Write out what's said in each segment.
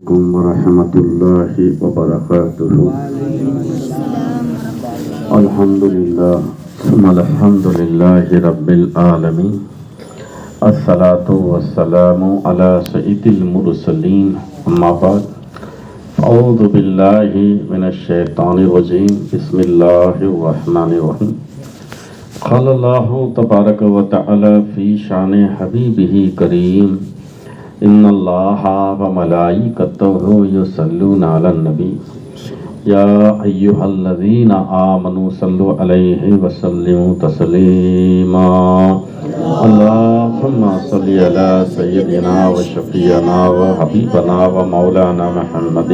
ورحمۃ اللہ وبرکاتہ۔ الحمد للہ رب العالمین، الصلاۃ والسلام علی سید المرسلین، اما بعد، اعوذ باللہ من الشیطان الرجیم، بسم اللہ الرحمن الرحیم۔ قال اللہ تبارک و تعالی فی شان حبیبہ کریم، ان اللہ و ملائکتہ یصلون علی النبی یا ایہا الذین آمنوا صلوا علیہ وسلموا تسلیما۔ اللہم صلی علی سیدنا و شفیعنا و حبیبنا و مولانا محمد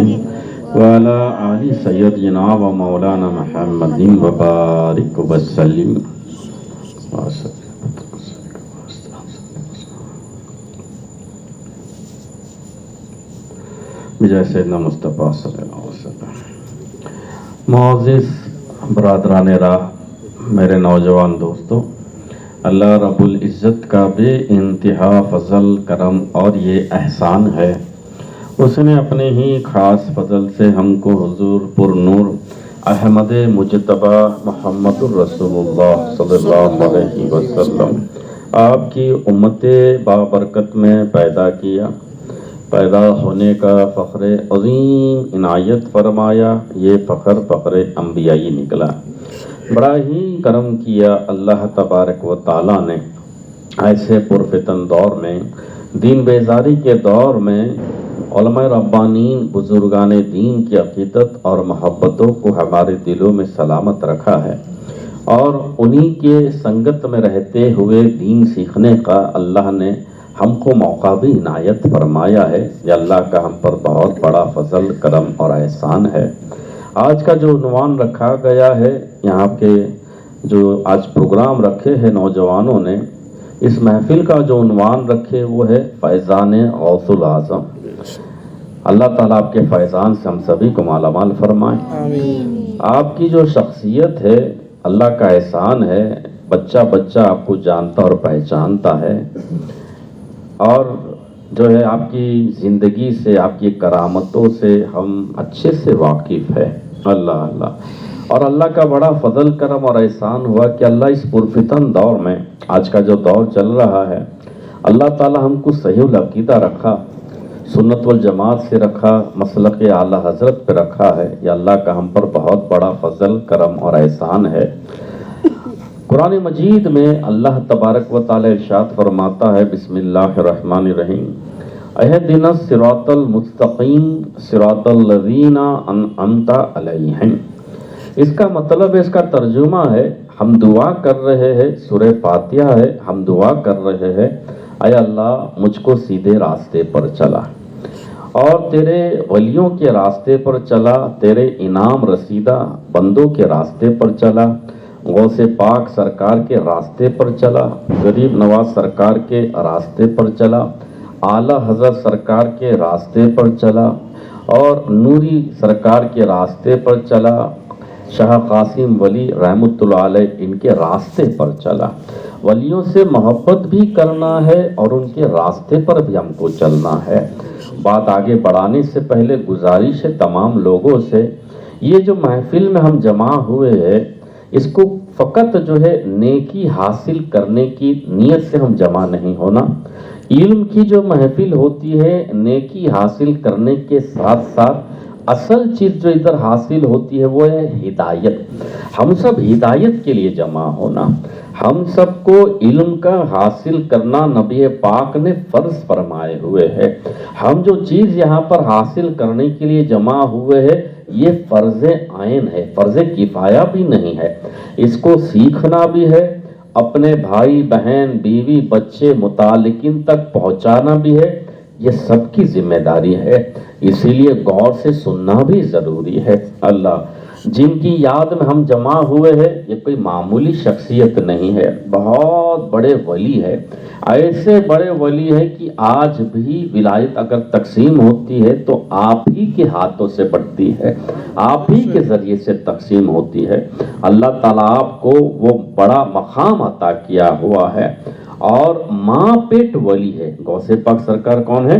وعلی آل سیدنا و مولانا محمد وبارک وسلم۔ بجائے سیدنا مصطفیٰ صلی اللہ علیہ وسلم۔ معزز برادران راہ، میرے نوجوان دوستو، اللہ رب العزت کا بے انتہا فضل کرم اور یہ احسان ہے، اس نے اپنے ہی خاص فضل سے ہم کو حضور پر نور احمد مجتبی محمد الرسول اللہ صلی اللہ علیہ وسلم آپ کی امت بابرکت میں پیدا کیا۔ پیدا ہونے کا فخر عظیم عنایت فرمایا، یہ فخر انبیائی نکلا۔ بڑا ہی کرم کیا اللہ تبارک و تعالی نے ایسے پرفتن دور میں، دین بیزاری کے دور میں، علماء ربانین بزرگان دین کی عقیدت اور محبتوں کو ہمارے دلوں میں سلامت رکھا ہے، اور انہی کے سنگت میں رہتے ہوئے دین سیکھنے کا اللہ نے ہم کو موقع بھی عنایت فرمایا ہے۔ یہ اللہ کا ہم پر بہت بڑا فضل کرم اور احسان ہے۔ آج کا جو عنوان رکھا گیا ہے، یہاں کے جو آج پروگرام رکھے ہیں نوجوانوں نے، اس محفل کا جو عنوان رکھے وہ ہے فیضان غوث العظم۔ اللہ تعالیٰ آپ کے فیضان سے ہم سبھی کو مالا مال فرمائیں۔ آپ کی جو شخصیت ہے، اللہ کا احسان ہے، بچہ آپ کو جانتا اور پہچانتا ہے، اور جو ہے آپ کی زندگی سے، آپ کی کرامتوں سے ہم اچھے سے واقف ہے۔ اللہ اور اللہ کا بڑا فضل کرم اور احسان ہوا کہ اللہ اس پرفتن دور میں، آج کا جو دور چل رہا ہے، اللہ تعالی ہم کو صحیح العقیدہ رکھا، سنت والجماعت سے رکھا، مسلک اعلی حضرت پہ رکھا ہے۔ یہ اللہ کا ہم پر بہت بڑا فضل کرم اور احسان ہے۔ قرآن مجید میں اللہ تبارک و تعالی ارشاد فرماتا ہے، بسم اللہ الرحمن الرحیم، اہدنا الصراط المستقیم صراط الذین انعمت علیہم۔ اس کا مطلب ہے، اس کا ترجمہ ہے، ہم دعا کر رہے ہیں، سورہ فاتحہ ہے، ہم دعا کر رہے ہیں، اے اللہ مجھ کو سیدھے راستے پر چلا، اور تیرے ولیوں کے راستے پر چلا، تیرے انعام رسیدہ بندوں کے راستے پر چلا، غوث پاک سرکار کے راستے پر چلا، غریب نواز سرکار کے راستے پر چلا، اعلی حضرت سرکار کے راستے پر چلا، اور نوری سرکار کے راستے پر چلا، شاہ قاسم ولی رحمۃ اللہ علیہ ان کے راستے پر چلا۔ ولیوں سے محبت بھی کرنا ہے اور ان کے راستے پر بھی ہم کو چلنا ہے۔ بات آگے بڑھانے سے پہلے گزارش ہے تمام لوگوں سے، یہ جو محفل میں ہم جمع ہوئے ہیں، اس کو فقط جو ہے نیکی حاصل کرنے کی نیت سے ہم جمع نہیں ہونا۔ علم کی جو محفل ہوتی ہے، نیکی حاصل کرنے کے ساتھ ساتھ اصل چیز جو ادھر حاصل ہوتی ہے وہ ہے ہدایت۔ ہم سب ہدایت کے لیے جمع ہونا، ہم سب کو علم کا حاصل کرنا نبی پاک نے فرض فرمائے ہوئے ہے۔ ہم جو چیز یہاں پر حاصل کرنے کے لیے جمع ہوئے ہیں، یہ فرض عین ہے، فرض کفایہ بھی نہیں ہے۔ اس کو سیکھنا بھی ہے، اپنے بھائی بہن بیوی بچے متعلقین تک پہنچانا بھی ہے، یہ سب کی ذمہ داری ہے۔ اسی لیے غور سے سننا بھی ضروری ہے۔ اللہ جن کی یاد میں ہم جمع ہوئے ہیں، یہ کوئی معمولی شخصیت نہیں ہے، بہت بڑے ولی ہے، ایسے بڑے ولی ہے کہ آج بھی ولایت اگر تقسیم ہوتی ہے تو آپ ہی کے ہاتھوں سے بڑھتی ہے، آپ ہی کے ذریعے سے تقسیم ہوتی ہے۔ اللہ تعالیٰ آپ کو وہ بڑا مقام عطا کیا ہوا ہے، اور ماں پیٹ ولی ہے۔ غوث پاک سرکار کون ہے؟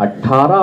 18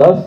10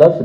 10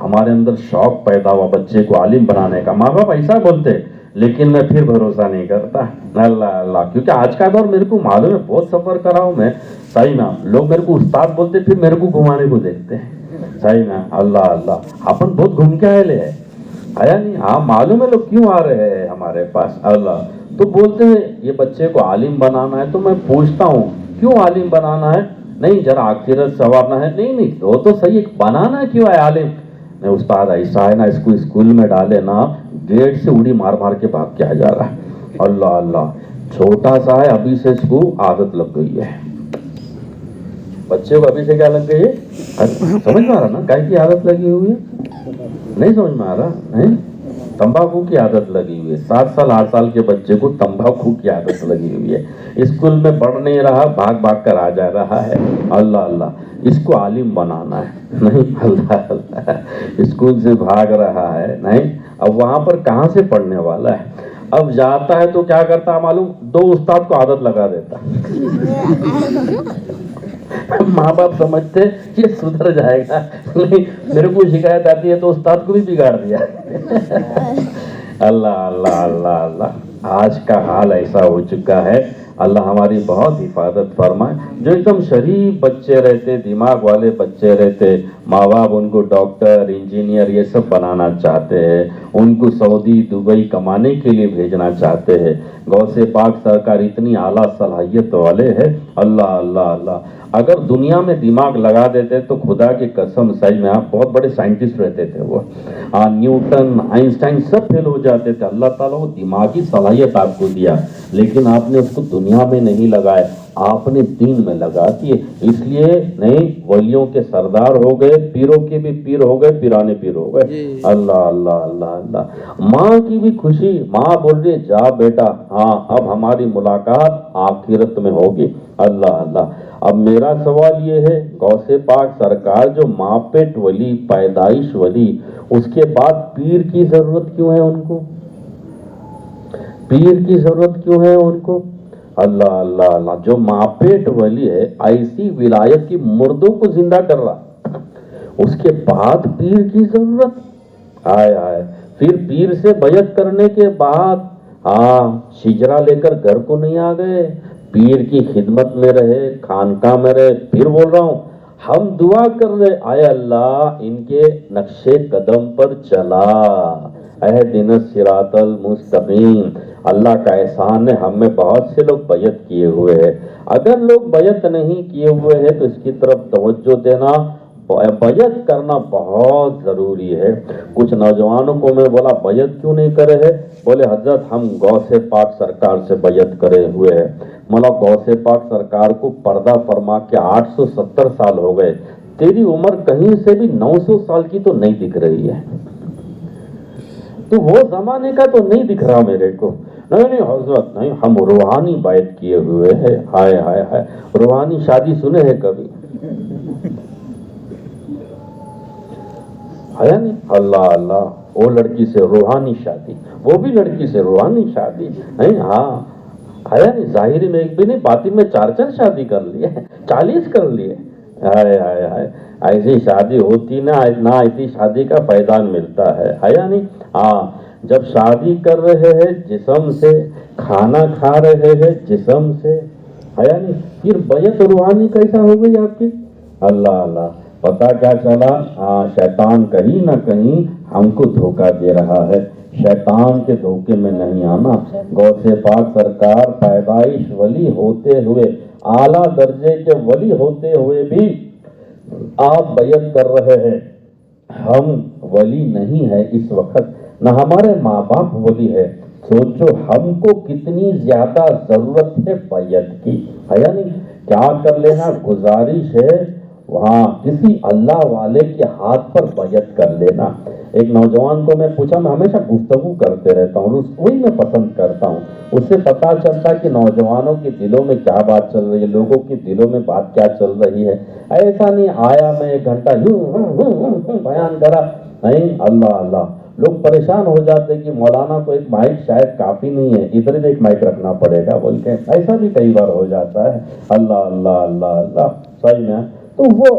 ہمارے اندر شوق پیدا ہوا بچے کو عالم بنانے کا. ماں باپ ایسا بولتے لیکن میں پھر بھروسہ نہیں کرتا. اللہ اللہ, کیونکہ آج کا دور میرے کو معلوم ہے, بہت سفر کرا ہوں میں صحیح میں. لوگ میرے کو استاد بولتے پھر میرے کو گھمانے کو دیکھتے ہیں صحیح میں. اللہ اللہ, اپن بہت گھوم کے آئے لے آیا نہیں. ہاں معلوم ہے لوگ کیوں آ رہے ہیں ہمارے پاس. اللہ تو بولتے ہیں یہ بچے کو عالم بنانا ہے. تو میں پوچھتا ہوں کیوں عالم بنانا ہے؟ نہیں ذرا آخرت سنوارنا ہے. نہیں نہیں وہ تو صحیح, بنانا کیوں ہے عالم؟ نہیں استاد ایسا ہے نا, اس کو اسکول میں ڈالے نا, گیٹ سے اڑی مار مار کے بھاگ کے آ جا رہا ہے. اللہ اللہ, چھوٹا سا ہے ابھی سے اس کو عادت لگ گئی ہے. بچے کو ابھی سے کیا لگ گئی ہے؟ سمجھ میں آ رہا نا کیا کی عادت لگی ہوئی ہے؟ نہیں سمجھ میں آ رہا نہیں. تمباکو کی عادت لگی ہوئی ہے. 7 سال 8 سال کے بچے کو تمباکو کی عادت لگی ہوئی ہے. اسکول میں پڑھ نہیں رہا, بھاگ بھاگ کر آ جا رہا ہے. اللہ اللہ, اس کو عالم بنانا ہے. نہیں اللہ اللہ, اسکول سے بھاگ رہا ہے. نہیں اب وہاں پر کہاں سے پڑھنے والا ہے؟ اب جاتا ہے تو کیا کرتا ہے معلوم, 2 استاد کو عادت لگا دیتا. ماں باپ سمجھتے کہ سدھر جائے گا, نہیں میرے کو شکایت آتی ہے تو استاد کو بھی بگاڑ دیا. اللہ اللہ اللہ اللہ, آج کا حال ایسا ہو چکا ہے. اللہ ہماری بہت حفاظت فرمائے. جو ایک دم شریف بچے رہتے, دماغ والے بچے رہتے, ماں باپ ان کو ڈاکٹر انجینئر یہ سب بنانا چاہتے ہیں, ان کو سعودی دبئی کمانے کے لیے بھیجنا چاہتے ہیں. غوث پاک سرکار اتنی اعلیٰ صلاحیت والے ہیں. اللہ اللہ اللہ, اگر دنیا میں دماغ لگا دیتے تو خدا کی قسم صحیح میں آپ بہت بڑے سائنٹسٹ رہتے تھے. وہ نیوٹن آئنسٹائن سب فیل ہو جاتے تھے. اللہ تعالیٰ وہ دماغی صلاحیت آپ کو دیا, لیکن آپ نے اس کو دنیا میں نہیں لگائے, آپ نے دین میں لگا دیے. اس لیے نہیں ولیوں کے سردار ہو گئے, پیروں کے بھی پیر ہو گئے, پیرانے پیر ہو گئے. اللہ اللہ اللہ اللہ. ماں کی بھی خوشی, ماں بول رہی جا بیٹا, ہاں اب ہماری ملاقات آخرت میں ہوگی. اللہ اللہ. اب میرا سوال یہ ہے, غوث پاک سرکار جو ماں پیٹ ولی, پیدائش ولی, اس کے بعد پیر کی ضرورت کیوں ہے ان کو؟ پیر کی ضرورت کیوں ہے ان کو؟ اللہ اللہ اللہ. جو ماں پیٹ ولی ہے, ایسی ولایت کی مردوں کو زندہ کر رہا, اس کے بعد پیر کی ضرورت؟ آئے آئے. پھر پیر سے بیعت کرنے کے بعد شجرا لے کر گھر کو نہیں آ گئے, پیر کی خدمت میں رہے, خانقاہ میں رہے. پھر بول رہا ہوں, ہم دعا کر رہے, آئے اللہ ان کے نقشے قدم پر چلا, اہدنا الصراط المستقیم. اللہ کا احسان ہے, ہم میں بہت سے لوگ بیعت کیے ہوئے ہیں. اگر لوگ بیعت نہیں کیے ہوئے ہیں تو اس کی طرف توجہ دینا, بیعت کرنا بہت ضروری ہے. کچھ نوجوانوں کو میں بولا بیعت کیوں نہیں کرے ہے؟ بولے حضرت ہم غوث پاک سرکار سے بیعت کرے ہوئے ہیں. مولا غوث پاک سرکار کو پردہ فرما کے 870 سال ہو گئے, تیری عمر کہیں سے بھی 900 سال کی تو نہیں دکھ رہی ہے. تو وہ زمانے کا تو نہیں دکھ رہا میرے کو. نہیں نہیں حضرت نہیں, ہم روحانی بیعت کیے ہوئے ہیں. ہائے ہائے ہائے, روحانی شادی سنے ہیں کبھی؟ ہے نہیں. اللہ اللہ, وہ لڑکی سے روحانی شادی, وہ بھی لڑکی سے روحانی شادی. نہیں ہاں ہے نہیں, ظاہری میں ایک بھی نہیں, باطن میں 4 شادی کر لیے, 40 کر لیے. ہائے ہائے ہائے, ایسی شادی ہوتی نہ ایسی شادی کا فیضان ملتا ہے. یا نہیں. ہاں جب شادی کر رہے ہیں جسم سے, کھانا کھا رہے ہیں جسم سے, ہے نہیں, پھر بیعت روحانی کیسا ہو گئی آپ کی؟ اللہ اللہ. پتا کیا چلا, شیطان کہیں نہ کہیں ہم کو دھوکہ دے رہا ہے. شیطان کے دھوکے میں نہیں آنا. غوث پاک سرکار پیدائش ولی ہوتے ہوئے, اعلیٰ درجے کے ولی ہوتے ہوئے بھی آپ بیعت کر رہے ہیں. ہم ولی نہیں ہے اس وقت, نہ ہمارے ماں باپ ولی ہے. سوچو ہم کو کتنی زیادہ ضرورت ہے بیعت کی. ہے یا نہیں. کیا کر لینا, گزارش ہے وہاں کسی اللہ والے کے ہاتھ پر بیعت کر لینا. ایک نوجوان کو میں پوچھا, میں ہمیشہ گفتگو کرتے رہتا ہوں, وہی میں پسند کرتا ہوں, اس سے پتا چلتا کہ نوجوانوں کے دلوں میں کیا بات چل رہی ہے, لوگوں کے دلوں میں بات کیا چل رہی ہے. ایسا نہیں آیا میں 1 گھنٹہ بیان کرا, نہیں. اللہ اللہ, لوگ پریشان ہو جاتے کہ مولانا کو ایک مائک شاید کافی نہیں ہے, ادھر بھی ایک مائک رکھنا پڑے گا بول کے. ایسا بھی کئی بار ہو جاتا ہے. اللہ اللہ اللہ اللہ, صحیح میں. تو وہ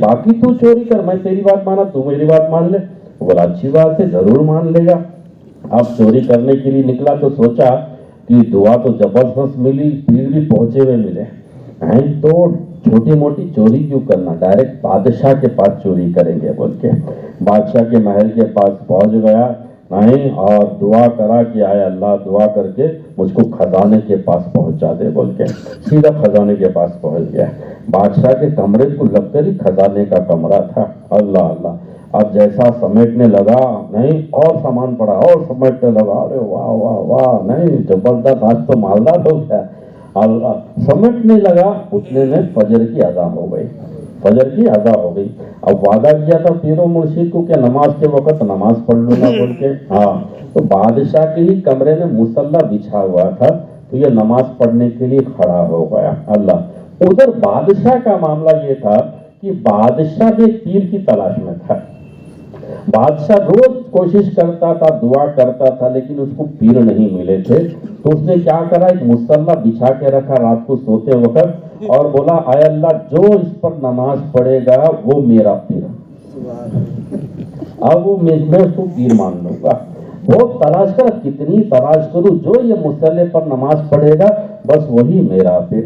باقی تو چوری کر، میں تیری بات مانا، تو میری بات مان لے. بولا اچھی بات ہے، ضرور مان لے گا. اب چوری کرنے کے لیے نکلا تو سوچا کہ دعا تو زبردست ملی، پیر بھی پہنچے ہوئے ملے، تو چھوٹی موٹی چوری کیوں کرنا، ڈائریکٹ بادشاہ کے پاس چوری کریں گے بول کے بادشاہ کے محل کے پاس پہنچ گیا اور دعا کرا کہ آئے اللہ، دعا کر کے مجھ کو خزانے کے پاس پہنچا دے بول کے سیدھا خزانے کے پاس پہنچ گیا. بادشاہ کے کمرے کو لگ کر ہی خزانے کا کمرہ تھا. اللہ اللہ. اب جیسا سمیٹنے لگا اور سامان پڑا اور سمیٹنے لگا، ارے واہ واہ واہ، زبردست، آج تو مالدار ہو گیا. اللہ سمیٹنے لگا، اتنے میں فجر کی اذان ہو گئی، فجر کی اذان ہو گئی. اب وعدہ کیا تھا پیر و مرشد کو کہ نماز کے وقت نماز پڑھ لوں گا بول کے. تو بادشاہ کے ہی کمرے میں مصلی بچھا ہوا تھا، تو یہ نماز پڑھنے کے لیے کھڑا ہو گیا. اللہ ادھر بادشاہ کا معاملہ یہ تھا کہ بادشاہ بھی پیر کی تلاش میں تھا. بادشاہ روز کوشش کرتا تھا، دعا کرتا تھا، لیکن اس کو پیر نہیں ملے تھے. تو اس نے کیا کرا، ایک مصلی بچھا کے رکھا رات کو سوتے وقت، اور بولا اے اللہ جو اس پر نماز پڑھے گا وہ میرا پیر، اب وہ میں اس کو پیر مان لوں گا. بہت تلاش کر، کتنی تلاش کروں، جو یہ مصلی پر نماز پڑھے گا بس وہی میرا پیر.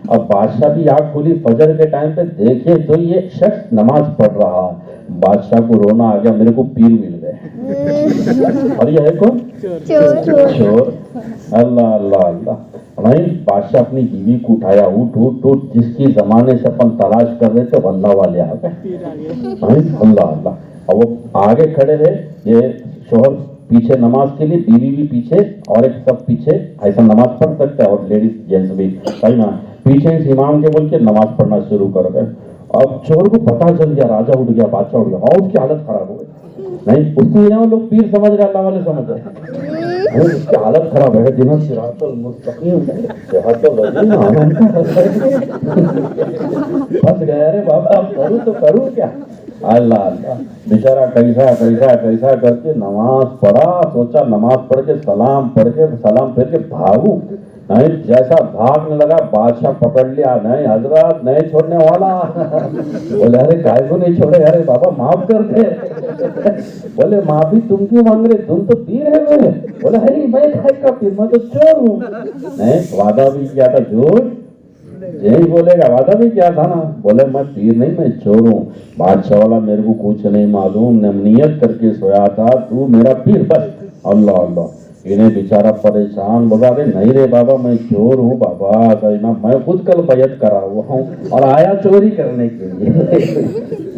اب بادشاہ بھی آنکھ کھلی فجر کے ٹائم پہ، دیکھے تو یہ شخص نماز پڑھ رہا ہے. بادشاہ کو رونا آ گیا، میرے کو پیر مل گئے. اور یہ ہے کون؟ چور. اللہ اللہ اللہ. بادشاہ اپنی بیوی کو اٹھایا، اٹھ اٹھ اٹھ، جس کی زمانے سے اپن تلاش کر رہے تھے اللہ والے آ گئے. اللہ اللہ. اور وہ آگے کھڑے رہے، یہ شوہر پیچھے نماز کے لیے، بیوی بھی پیچھے، اور ایک سب پیچھے. ایسا نماز پڑھ سکتا ہے، اور لیڈیز جینٹس بھی پیچھے اس امام کے بول کے نماز پڑھنا شروع کر گئے. اب چور کو پتا چل گیا، راجا اٹھ گیا، بادشاہ اٹھ گیا، اور اس کی حالت خراب ہو گئی. اس کو یہ لوگ پیر سمجھ رہے، اللہ والے سمجھ رہے، اس کی حالت خراب ہے. جنہوں صراط المستقیم صراط الذین پھنس گئے. ارے بابا اب کروں تو کروں کیا. اللہ اللہ. بیچارہ کیسا کیسا کیسا کر کے نماز پڑھا، سوچا نماز پڑھ کے سلام پڑھ کے سلام پھر کے بھاگوں. جیسا بھاگنے لگا بادشاہ پکڑ لیا، نہیں حضرت نہیں چھوڑنے والا. بولے ارے کائے کو نہیں چھوڑے، ارے بابا معاف کر دے. بولے معافی تم کیوں مانگ رہے، تم تو پیر ہے میرے. بولے ارے میں کھائے کا پیر، میں تو چور ہوں. نہیں وعدہ بھی کیا تھا، جھوٹ یہی بولے گا، وعدہ بھی کیا تھا نا. بولے میں پیر نہیں، میں چور ہوں. بادشاہ والا میرے کو کچھ نہیں معلوم، نیت کر کے سویا تھا، تو میرا پیر بس. اللہ اللہ. انہیں بیچارہ پریشان، بولا رہے نہیں رے بابا میں چور ہوں بابا، میں خود کل بیعت کرا ہوا ہوں اور آیا چوری کرنے کے لیے،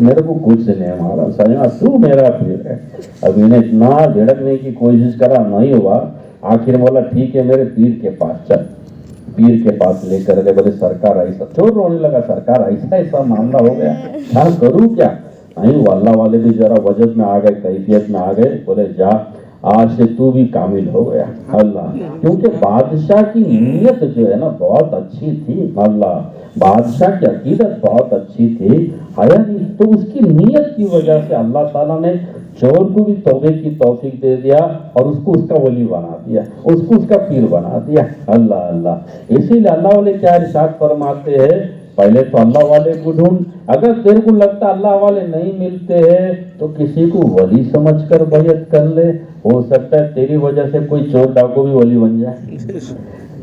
میرے کو کچھ نہیں ہمارا سجنا، تو میرا پیر ہے. اب انہیں اتنا جھڑکنے کی کوشش کرا، نہیں ہوا. آخر بولا ٹھیک ہے میرے پیر کے پاس چل. پیر کے پاس لے کر گئے. بولے سرکار ایسا، چور رونے لگا، سرکار ایسا ایسا معاملہ ہو گیا، کیا کروں کیا. نہیں وہ اللہ والے بھی ذرا وجد میں آ گئے، کیفیت میں آ گئے. بولے جا آج سے تو بھی کامل ہو گیا. اللہ. کیونکہ بادشاہ کی نیت جو ہے نا بہت اچھی تھی. اللہ. بادشاہ کی عقیدت بہت اچھی تھی، تو اس کی نیت کی وجہ سے اللہ تعالیٰ نے چور کو بھی توبے کی توفیق دے دیا، اور اس کو اس کا ولی بنا دیا، اس کو اس کا پیر بنا دیا. اللہ اللہ. اسی لیے اللہ والے کیا ارشاد فرماتے ہیں، پہلے تو اللہ والے کو ڈھونڈ. اگر تیرے کو لگتا اللہ والے نہیں ملتے ہیں تو کسی کو ولی سمجھ کر بیعت کر لے. ہو سکتا ہے تیری وجہ سے کوئی چور ڈاکو بھی ولی بن جائے.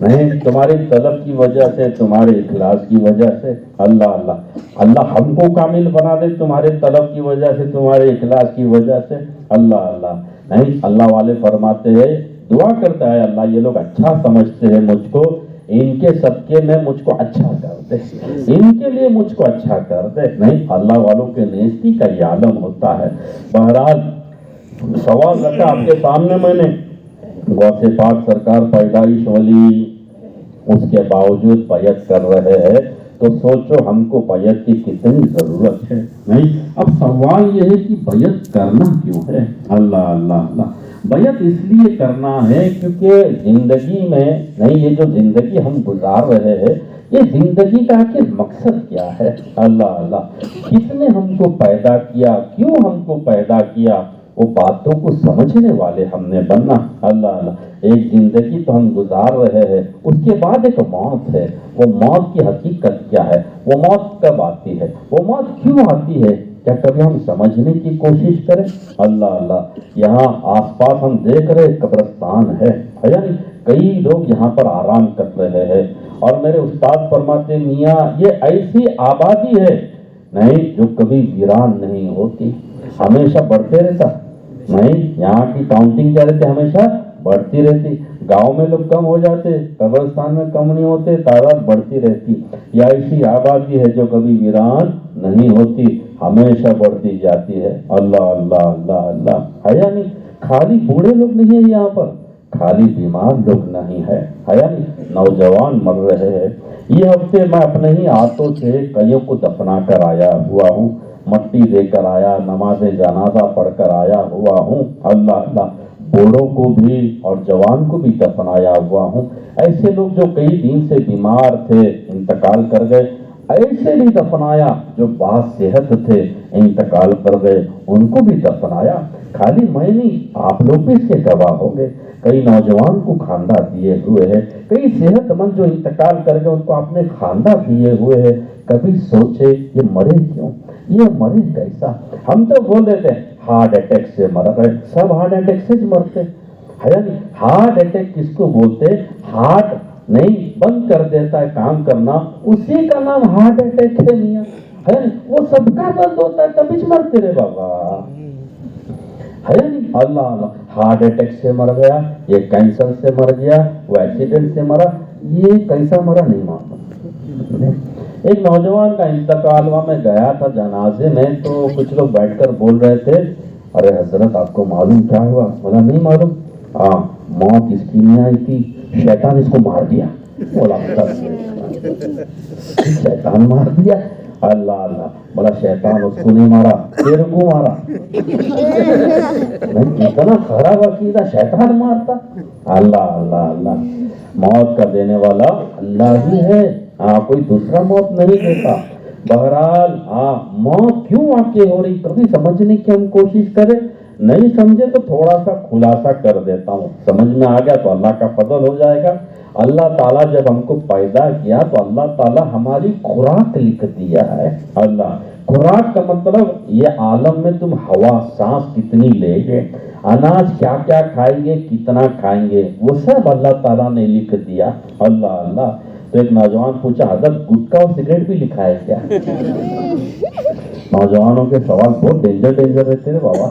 نہیں تمہاری طلب کی وجہ سے، تمہارے اخلاص کی وجہ سے. اللہ اللہ. اللہ ہم کو کامل بنا دے تمہارے طلب کی وجہ سے، تمہارے اخلاص کی وجہ سے. اللہ اللہ. نہیں اللہ والے فرماتے ہیں، دعا کرتا ہے اللہ یہ لوگ اچھا سمجھتے ہیں مجھ کو، ان کے صدقے میں مجھ کو اچھا کر دے، ان کے لیے مجھ کو اچھا کر دے. نہیں اللہ والوں کے نیستی کا یہ عالم ہوتا ہے. بہرحال سوال رکھا آپ کے سامنے میں نے، غوث پاک سرکار پیدائش ولی، اس کے باوجود بیعت کر رہے ہیں، تو سوچو ہم کو بیعت کی کتنی ضرورت ہے. نہیں اب سوال یہ ہے کہ بیعت کرنا کیوں ہے. اللہ اللہ اللہ. بیعت اس لیے کرنا ہے کیونکہ زندگی میں، نہیں یہ جو زندگی ہم گزار رہے ہیں، یہ زندگی کا آخر مقصد کیا ہے. اللہ اللہ. کس نے ہم کو پیدا کیا، کیوں ہم کو پیدا کیا، وہ باتوں کو سمجھنے والے ہم نے بننا. اللہ اللہ. ایک زندگی تو ہم گزار رہے ہیں، اس کے بعد ایک موت ہے. وہ موت کی حقیقت کیا ہے، وہ موت کب آتی ہے، وہ موت کیوں آتی ہے، کیا کبھی ہم سمجھنے کی کوشش کریں؟ اللہ اللہ، یہاں آس پاس ہم دیکھ رہے قبرستان ہے یعنی کئی لوگ یہاں پر آرام کر رہے ہیں، اور میرے استاد فرماتے میاں یہ ایسی آبادی ہے نہیں جو کبھی ویران نہیں ہوتی، ہمیشہ بڑھتے رہتا نہیں، یہاں کی کاؤنٹنگ کیا رہتی ہمیشہ بڑھتی رہتی، گاؤں میں لوگ کم ہو جاتے، قبرستان میں کم نہیں ہوتے، تعداد بڑھتی رہتی، یہ ایسی آبادی ہے جو کبھی ویران نہیں ہوتی، ہمیشہ بڑھتی جاتی ہے۔ اللہ اللہ اللہ اللہ ہے یا نہیں؟ خالی بوڑھے لوگ نہیں ہیں یہاں پر، خالی بیمار لوگ نہیں ہے یا نہیں؟ نوجوان مر رہے ہیں۔ یہ ہفتے میں اپنے ہی ہاتھوں سے کئیوں کو دفنا کر آیا ہوا ہوں، مٹی دے کر آیا، نماز جنازہ پڑھ کر آیا ہوا ہوں۔ اللہ اللہ، بوڑھوں کو بھی اور جوان کو بھی دفنایا ہوا ہوں۔ ایسے لوگ جو کئی دن سے بیمار تھے انتقال کر گئے، ایسے بھی دفنایا جو باز صحت تھے انتقال کر گئے، ان کو بھی دفنایا۔ خالی میں نہیں، آپ لوگ بھی اس کے گواہ ہو گئے، کئی نوجوان کو خاندہ دیے ہوئے ہیں، کئی صحت مند جو انتقال کر گئے ان کو آپ نے خاندہ دیے ہوئے ہیں۔ کبھی سوچے یہ مرے کیوں، یہ مرے کیسا؟ ہم تو بول دیتے ہیں ہارٹ اٹیک سے مر گئے، سب ہارٹ اٹیک سے مرتے ہے نہیں؟ ہارٹ اٹیک کس کو بولتے؟ ہارٹ نہیں بند کر دیتا ہے کام کرنا، اسی کا نام ہارٹ اٹیک ہے میاں، ہے وہ سب کا بند ہوتا ہے تبھی مرتے رہے بابا، ہے نہیں؟ اللہ اللہ، ہارٹ اٹیک سے مر گیا، یہ کینسر سے مر گیا، وہ ایکسیڈنٹ سے مرا، یہ کیسا مرا نہیں معلوم۔ ایک نوجوان کا انتقال ہوا، میں گیا تھا جنازے میں، تو کچھ لوگ بیٹھ کر بول رہے تھے ارے حضرت آپ کو معلوم کیا ہوا؟ بولا نہیں معلوم۔ موت اس کی نہیں آئی تھی، شیطان اس کو مار دیا۔ بولا شیطان مار دیا؟ اللہ اللہ، بولا شیطان اس کو نہیں مارا، تیرے کو مارا۔ اتنا خراب عقیدہ، شیطان مارتا؟ اللہ اللہ اللہ، موت کا دینے والا اللہ ہی ہے، کوئی دوسرا موت نہیں دیتا۔ بہرحال موت کیوں واقع ہو رہی کبھی سمجھنے کی ہم کوشش کریں، نہیں سمجھے تو تھوڑا سا خلاصہ کر دیتا ہوں، سمجھ میں آ گیا تو اللہ کا فضل ہو جائے گا۔ اللہ تعالیٰ جب ہم کو پیدا کیا تو اللہ تعالیٰ ہماری خوراک لکھ دیا ہے۔ اللہ خوراک کا مطلب یہ عالم میں تم ہوا سانس کتنی لے گے، اناج کیا کیا کھائیں گے، کتنا کھائیں گے، وہ سب اللہ تعالیٰ نے لکھ دیا۔ اللہ اللہ، تو ایک نوجوان پوچھا حضرت گٹکا اور سگریٹ بھی لکھا ہے کیا؟ نوجوانوں کے سوال بہت ڈینجر رہتے ہیں بابا۔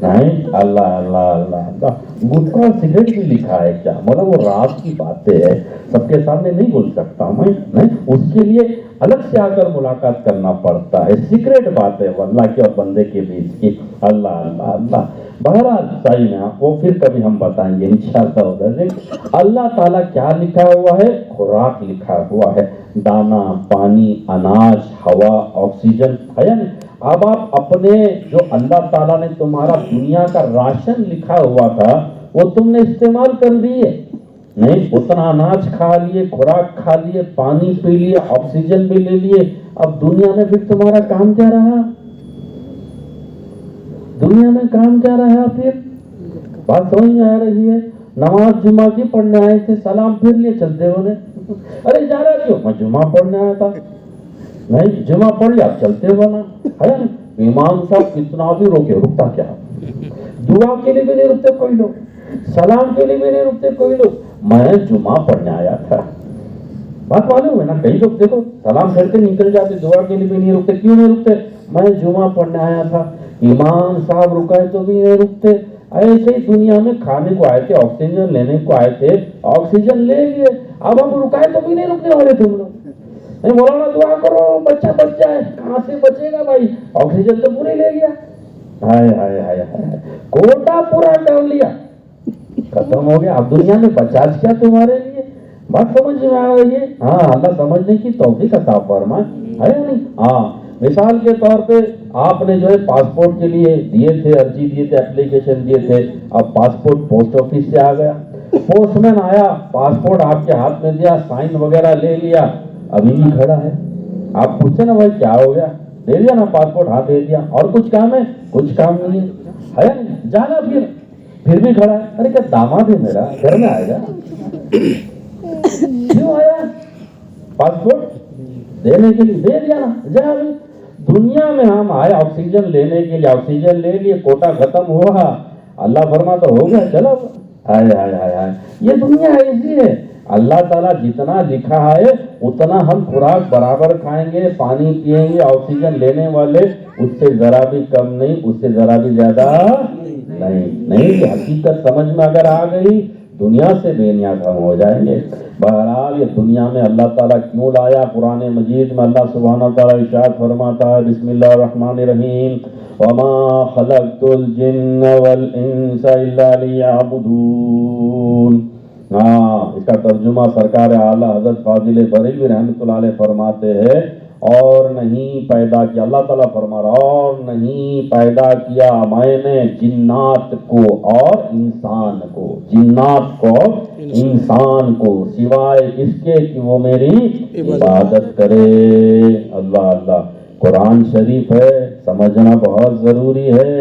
نہیں، اللہ اللہ اللہ اللہ، گٹکا اور سگریٹ بھی لکھا ہے کیا؟ مطلب وہ راز کی باتیں ہے، سب کے سامنے نہیں بول سکتا میں، نہیں، اس کے لیے الگ سے آ کر ملاقات کرنا پڑتا ہے، سیکریٹ بات ہے وہ اللہ کے اور بندے کے بیچ کی۔ اللہ اللہ اللہ، بہرحال صحیح میں آپ کو پھر کبھی ہم بتائیں گے انشاءاللہ۔ اللہ تعالیٰ کیا لکھا ہوا ہے؟ خوراک لکھا ہوا ہے، دانا، پانی، اناج، ہوا، آکسیجن ہے یا نہیں؟ اب آپ اپنے جو اللہ تعالیٰ نے تمہارا دنیا کا راشن لکھا ہوا تھا وہ تم نے استعمال کر لیے نہیں، اتنا اناج کھا لیے، خوراک کھا لیے، پانی پی لیے، آکسیجن بھی لے لیے، اب دنیا میں پھر تمہارا کام کیا رہا؟ دنیا میں کام کیا رہا؟ پھر بات سمجھ میں آ رہی ہے؟ نماز جمعہ کی پڑھنے آئے تھے، سلام پھر لیے چلتے ہونے، ارے جا رہا کیوں؟ میں جمعہ پڑھنے آیا تھا، نہیں جمعہ پڑھ لیا چلتے ہونا ہے۔ امام صاحب کتنا بھی روکے، رکتا کیا؟ دعا کے لیے بھی نہیں رکتے کوئی لوگ، سلام کے لیے بھی نہیں رکتے کوئی لوگ، میں جمعہ پڑھنے آیا تھا۔ بات معلوم ہے نا؟ کئی لوگ دیکھو سلام کرتے نکل جاتے، دعا کے لیے بھی نہیں رکتے، کیوں نہیں رکتے؟ میں جمعہ پڑھنے آیا تھا۔ امام صاحب رکائے تو بھی نہیں رکتے۔ ایسے ہی دنیا میں کھانے کو آئے تھے، آکسیجن لینے کو آئے تھے، آکسیجن لے لیے، اب ہم رکائے تو بھی نہیں رکنے والے تم لوگ۔ نہیں مولانا دعا کرو بچہ بچ جائے، کہاں سے بچے گا بھائی، آکسیجن تو پوری لے گیا، ہائے ہائے ہائے ہائے، کوٹا پورا کر لیا، ختم ہو گیا، اب دنیا میں بچا کیا تمہارے لیے؟ بات سمجھ میں آ رہی ہے؟ ہاں، اللہ سمجھنے کی توفیق عطا فرمائے، ہے نہیں؟ ہاں، مثال کے طور پہ آپ نے جو ہے پاسپورٹ کے لیے دیے تھے، عرضی دیے تھے، اپلیکیشن دیے تھے، اب پاسپورٹ پوسٹ آفس سے آ گیا، پوسٹ مین آیا، پاسپورٹ آپ کے ہاتھ میں دیا، سائن وغیرہ لے لیا، ابھی بھی کھڑا ہے۔ آپ پوچھتے نا بھائی کیا ہو گیا؟ دے دیا نا پاسپورٹ، ہاتھ دے دیا، اور کچھ کام ہے؟ کچھ کام نہیں ہے، جانا پھر بھی کھڑا ہے، ارے کیا داماد ہے میرا، گھر میں آئے گا؟ کیوں آیا؟ پاسپورٹ دینے کے لیے دے دیا نا, جا بھی. دنیا میں ہم آئے آکسیجن لینے کے لیے, آکسیجن لے لیے, کوٹا ختم ہوا, اللہ فرماتا ہو گیا چلو. ہائے ہائے ہائے ہائے, یہ دنیا ایسی ہے. اللہ تعالیٰ جتنا لکھا ہے اتنا ہم خوراک برابر کھائیں گے, پانی پیئیں گے, آکسیجن لینے والے اس سے ذرا بھی کم نہیں, اس سے ذرا بھی زیادہ نہیں. یہ حقیقت سمجھ میں اگر آ گئی دنیا سے بے نیاز ہم ہو جائیں گے. بہرحال یہ دنیا میں اللہ تعالیٰ کیوں لایا؟ قرآن مجید میں اللہ سبحانہ تعالیٰ ارشاد فرماتا ہے, بسم اللہ الرحمن الرحیم, وما خلقت الجن والانس الا لیعبدون. اس کا ترجمہ سرکار اعلیٰ حضرت فاضل بریلوی رحمۃ اللہ علیہ فرماتے ہیں, اور نہیں پیدا کیا, اللہ تعالیٰ فرما رہا, اور نہیں پیدا کیا میں نے جنات کو اور انسان کو, جنات کو انسان کو, سوائے اس کے کہ وہ میری عبادت کرے. اللہ اللہ, قرآن شریف ہے, سمجھنا بہت ضروری ہے.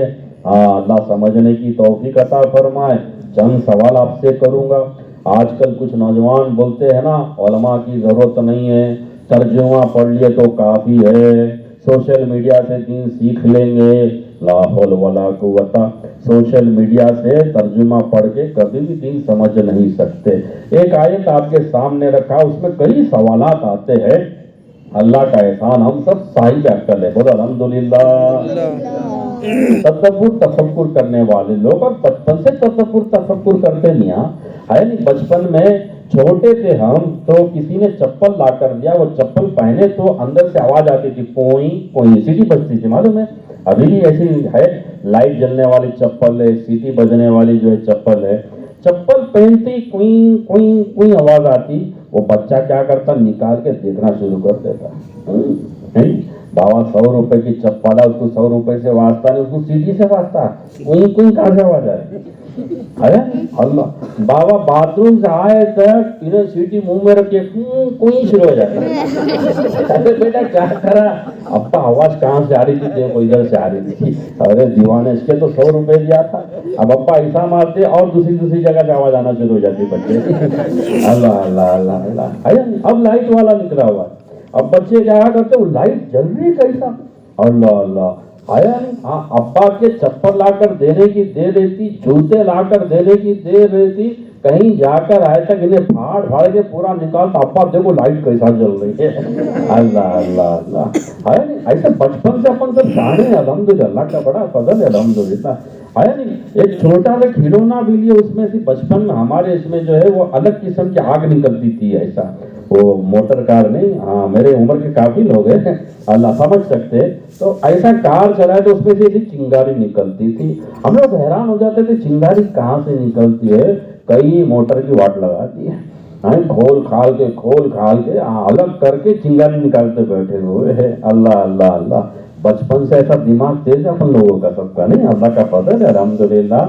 اللہ سمجھنے کی توفیق عطا فرمائے. چند سوال آپ سے کروں گا. آج کل کچھ نوجوان بولتے ہیں نا علماء کی ضرورت نہیں ہے, ترجمہ پڑھ لیے تو کافی ہے, سوشل میڈیا سے دین سیکھ لیں گے. لا حول ولا قوت, سوشل میڈیا سے ترجمہ پڑھ کے کبھی بھی دین سمجھ نہیں سکتے. ایک آیت آپ کے سامنے رکھا, اس میں کئی سوالات آتے ہیں. اللہ کا احسان ہم سب صاحب عقل ہے, بولو الحمدللہ. تفکر کرنے والے لوگ, اور بچپن سے تفکر کرتے میاں ہے نہیں. بچپن میں چھوٹے تھے ہم تو کسی نے چپل لا کر دیا, وہ چپل پہنے تو اندر سے آواز آتی تھی, پوئی پوئی, سیٹی بجتی تھی, معلوم ہے. ابھی بھی ایسی ہے, لائٹ جلنے والی چپل ہے, سیٹی بجنے والی جو ہے چپل ہے. چپل پہنتی کوئی کوئی کوئی آواز آتی, وہ بچہ کیا کرتا, نکال کے دیکھنا شروع کر دیتا. بابا 100 روپے کی چپل ہے, اس کو 100 روپے سے واسطہ نہیں, اس کو سیٹی سے واسطہ, کوئی کوئی کہاں سے آواز آئے. اللہ, بابا باتھ روم سے آئے تک تینوں سیٹی منہ میں رکھ کے کوئی شروع ہو جاتا. ارے بیٹا کیا کرا, ابا آواز کہاں سے آ رہی تھی, دیکھو ادھر سے آ رہی تھی. ارے دیوانے, اس کے تو 100 روپے دیا تھا. اب ابا ایسا مارتے اور دوسری جگہ سے آواز آنا شروع ہو جاتی بچے. اللہ اللہ اللہ اللہ. اب لائٹ والا نکلا ہوا, اب بچے کیا کرتے, وہ لائٹ جل رہی کیسا, اللہ اللہ. آیا نہیں, ہاں ابا کے چپل لا کر دینے کی دے دیتی, جوتے لا کر دینے کی دے دیتی, کہیں جا کر آئے تک انہیں پھاڑ کے پورا نکالتا, ابا دیکھو لائٹ کیسا جل رہی ہے. اللہ اللہ اللہ. آیا نہیں, ایسے بچپن سے اپن سب جانے ہیں, الحمدللہ, اللہ کا بڑا فضل ہے, الحمدللہ. آیا نہیں, ایک چھوٹا سا کھلونا بھی لیے, اس میں سے بچپن میں ہمارے اس میں جو ہے وہ الگ قسم کی آگ نکلتی تھی, ایسا وہ موٹر کار نہیں, ہاں میرے عمر کے کافی لوگ ہیں, اللہ سمجھ سکتے. تو ایسا کار چلائے تو اس میں سے ایسی چنگاری نکلتی تھی. ہم لوگ حیران ہو جاتے تھے چنگاری کہاں سے نکلتی ہے, کئی موٹر کی واٹ لگاتی ہے, کھول کھال کے الگ کر کے چنگاری نکالتے بیٹھے ہوئے ہیں. اللہ اللہ اللہ. بچپن سے ایسا دماغ تیز ہے اپن لوگوں کا, سب کا نہیں, اللہ کا فضل ہے, الحمدللہ.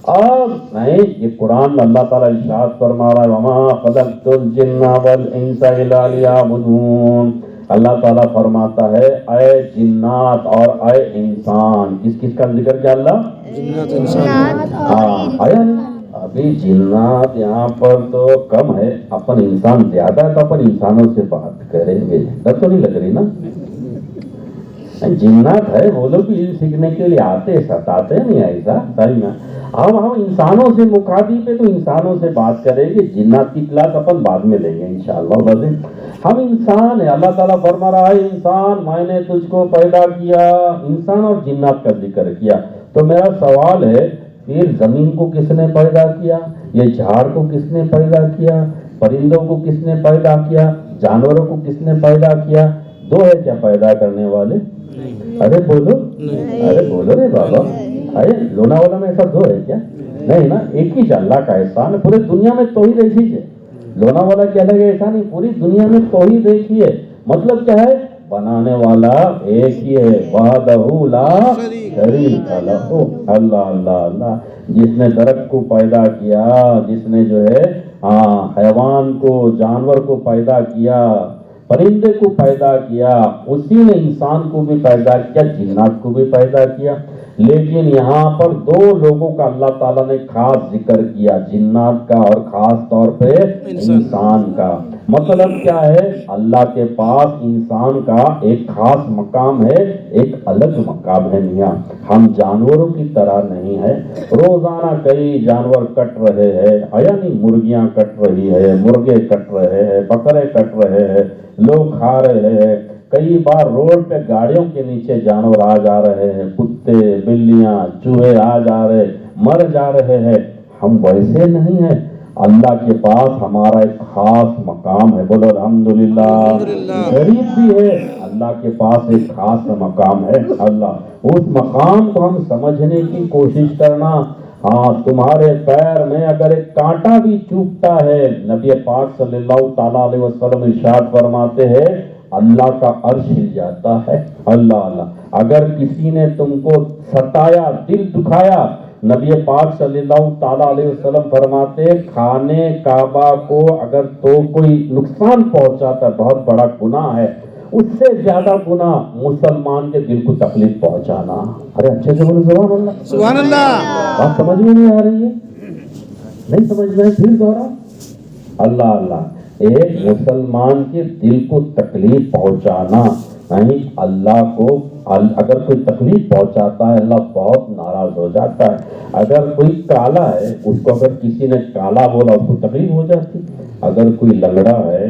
اب نہیں, یہ قرآن میں اللہ تعالیٰ ارشاد فرما رہا ہے, وما خلقت الجن والانس الا لیعبدون. اللہ تعالیٰ فرماتا ہے, اے جنات اور اے انسان. کس کا ذکر کیا اللہ؟ جنات انسان. آیا ابھی جنات یہاں پر تو کم ہے, اپن انسان زیادہ ہے, تو اپن انسانوں سے بات کریں گے. ڈر تو نہیں لگ رہی نا؟ جنات ہے وہ لوگ بھی سیکھنے کے لیے آتے, ستاتے نہیں ایسا صحیح میں. اب ہم انسانوں سے مخاطب پہ تو انسانوں سے بات کریں گے, جنات کی کلاس اپن بعد میں لیں گے انشاءاللہ. ہم انسان ہیں, اللہ تعالیٰ فرما رہا ہے, انسان میں نے تجھ کو پیدا کیا. انسان اور جنات کا ذکر کیا. تو میرا سوال ہے, پھر زمین کو کس نے پیدا کیا, یہ جھاڑ کو کس نے پیدا کیا, پرندوں کو کس نے پیدا کیا, جانوروں کو کس نے پیدا کیا؟ دو ہے کیا پیدا کرنے والے؟ ارے بولو رے بابا. ارے لوناوالا میں ایسا دو ہے کیا؟ نہیں نا, ایک ہی اللہ کا احسان ہے. پورے دنیا میں توحید ایسی ہے, لوناوالا کی الگ ایسا نہیں, پوری دنیا میں توحید ایک ہی ہے. مطلب کیا ہے, بنانے والا ایک ہی ہے, وحدہ لا شریک لہ. اللہ اللہ اللہ. جس نے درخت کو پیدا کیا, جس نے جو ہے حیوان کو, جانور کو پیدا کیا, پرندے کو پیدا کیا, اسی نے انسان کو بھی پیدا کیا, جنات کو بھی پیدا کیا. لیکن یہاں پر دو لوگوں کا اللہ تعالیٰ نے خاص ذکر کیا، جنات کا اور خاص طور پہ انسان کا۔ مطلب کیا ہے؟ اللہ کے پاس انسان کا ایک خاص مقام ہے، ایک الگ مقام ہے میاں۔ ہم جانوروں کی طرح نہیں ہے۔ روزانہ کئی جانور کٹ رہے ہیں، یعنی مرغیاں کٹ رہی ہے، مرغے کٹ رہے ہیں، بکرے کٹ رہے ہیں، لوگ کھا رہے ہیں۔ کئی بار روڈ پہ گاڑیوں کے نیچے جانور آ جا رہے ہیں، کتے، بلیاں، چوہے آ جا رہے، مر جا رہے ہیں۔ ہم ویسے نہیں ہیں۔ اللہ کے پاس ہمارا ایک خاص مقام ہے، بولو الحمدللہ۔ غریب بھی ہے، اللہ کے پاس ایک خاص مقام ہے۔ اللہ اس مقام کو ہم سمجھنے کی کوشش کرنا۔ ہاں، تمہارے پیر میں اگر ایک کانٹا بھی چوبتا ہے، نبی پاک صلی اللہ تعالیٰ علیہ وسلم ارشاد فرماتے ہیں اللہ کا عرش ہل جاتا ہے۔ اللہ اگر کسی نے تم کو ستایا، دل دکھایا، نبی پاک صلی اللہ تعالیٰ علیہ وسلم فرماتے خانے کعبہ کو اگر تو کوئی نقصان پہنچاتا ہے بہت بڑا گناہ ہے، اس سے زیادہ گناہ مسلمان کے دل کو تکلیف پہنچانا۔ ارے اچھے سے بولو سبحان اللہ، سبحان اللہ۔ بات سمجھ میں نہیں آ رہی ہے؟ نہیں سمجھ میں؟ پھر دوہرا۔ اللہ ایک مسلمان کے دل کو تکلیف پہنچانا، یعنی اللہ کو اگر کوئی تکلیف پہنچاتا ہے اللہ بہت ناراض ہو جاتا ہے۔ اگر کوئی کالا ہے، اس کو اگر کسی نے کالا بولا اس کو تکلیف ہو جاتی۔ اگر کوئی لنگڑا ہے،